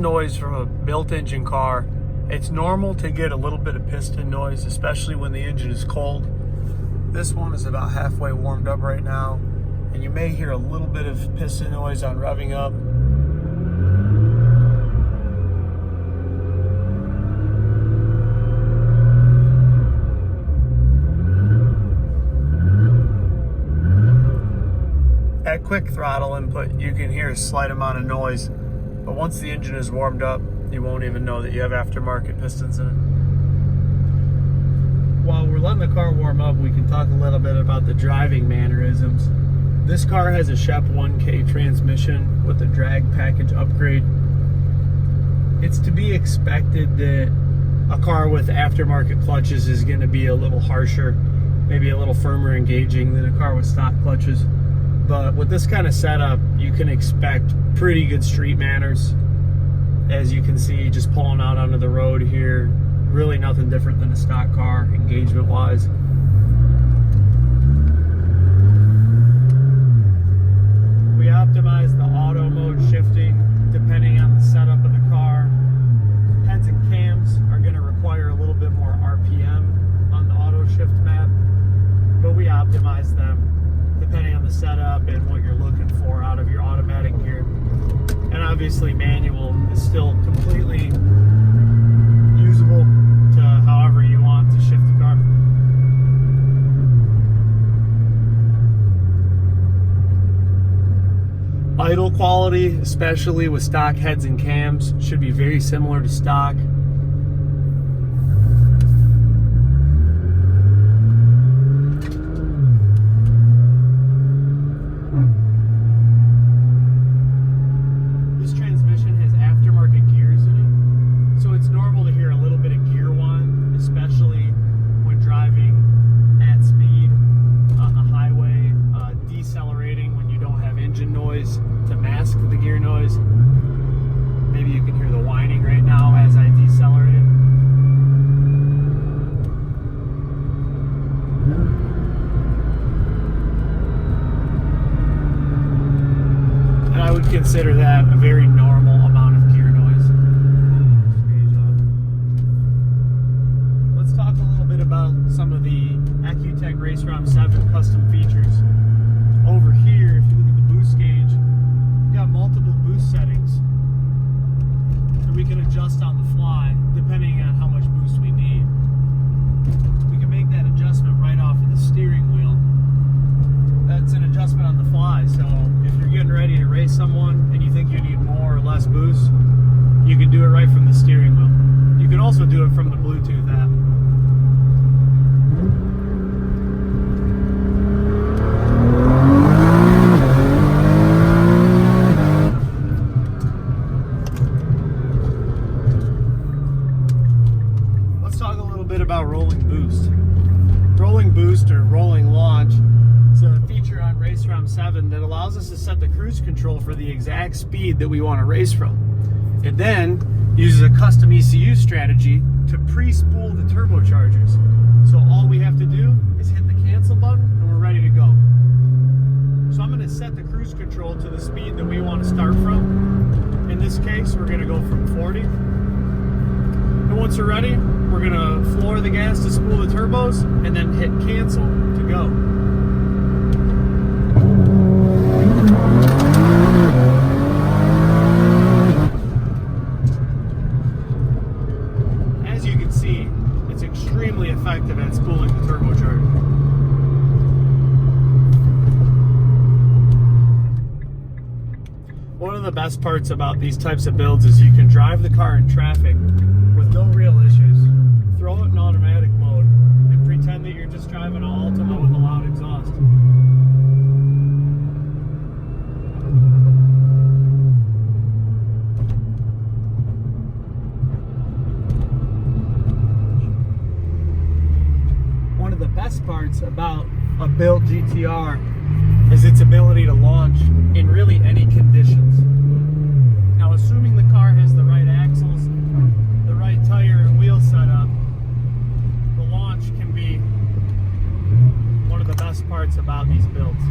noise from a built engine car. It's normal to get a little bit of piston noise, especially when the engine is cold. This one is about halfway warmed up right now, and you may hear a little bit of piston noise on revving up. At quick throttle input, you can hear a slight amount of noise, but once the engine is warmed up, you won't even know that you have aftermarket pistons in it. While we're letting the car warm up, we can talk a little bit about the driving mannerisms. This car has a Shep 1K transmission with a drag package upgrade. It's to be expected that a car with aftermarket clutches is going to be a little harsher, maybe a little firmer engaging than a car with stock clutches. But with this kind of setup, you can expect pretty good street manners. As you can see, just pulling out onto the road here, really nothing different than a stock car engagement-wise. We optimize the auto mode shifting depending on the setup of the car. Heads and cams are going to require a little bit more RPM on the auto shift map, but we optimize them depending on the setup and what you're looking for out of your automatic gear. And obviously manual is still completely usable to however you want to shift the car. Idle quality, especially with stock heads and cams, should be very similar to stock. To mask the gear noise. Maybe you can hear the whining right now as I decelerate. And I would consider that a very normal amount of gear noise. Let's talk a little bit about some of the Accutech RaceRom 7 custom features. Over here, if you look at the boost gauge, we've got multiple boost settings that we can adjust on the fly depending on how much boost we need. We can make that adjustment right off of the steering wheel. That's an adjustment on the fly, so if you're getting ready to race someone and you think you need more or less boost, you can do it right from the steering wheel. You can also do it from the Bluetooth app. About rolling boost. Rolling boost or rolling launch is a feature on RaceRom 7 that allows us to set the cruise control for the exact speed that we want to race from. It then uses a custom ECU strategy to pre-spool the turbochargers. So all we have to do is hit the cancel button and we're ready to go. So I'm going to set the cruise control to the speed that we want to start from. In this case, we're going to go from 40. And once we're ready, we're going to floor the gas to spool the turbos and then hit cancel to go. As you can see, it's extremely effective at spooling the turbocharger. One of the best parts about these types of builds is you can drive the car in traffic with no real issues. Throw it in automatic mode and pretend that you're just driving an Altima with a loud exhaust. One of the best parts about a built GTR is its ability to launch in really any conditions. Now, assuming the car has the right axles, the right tire and wheel setup, the launch can be one of the best parts about these builds.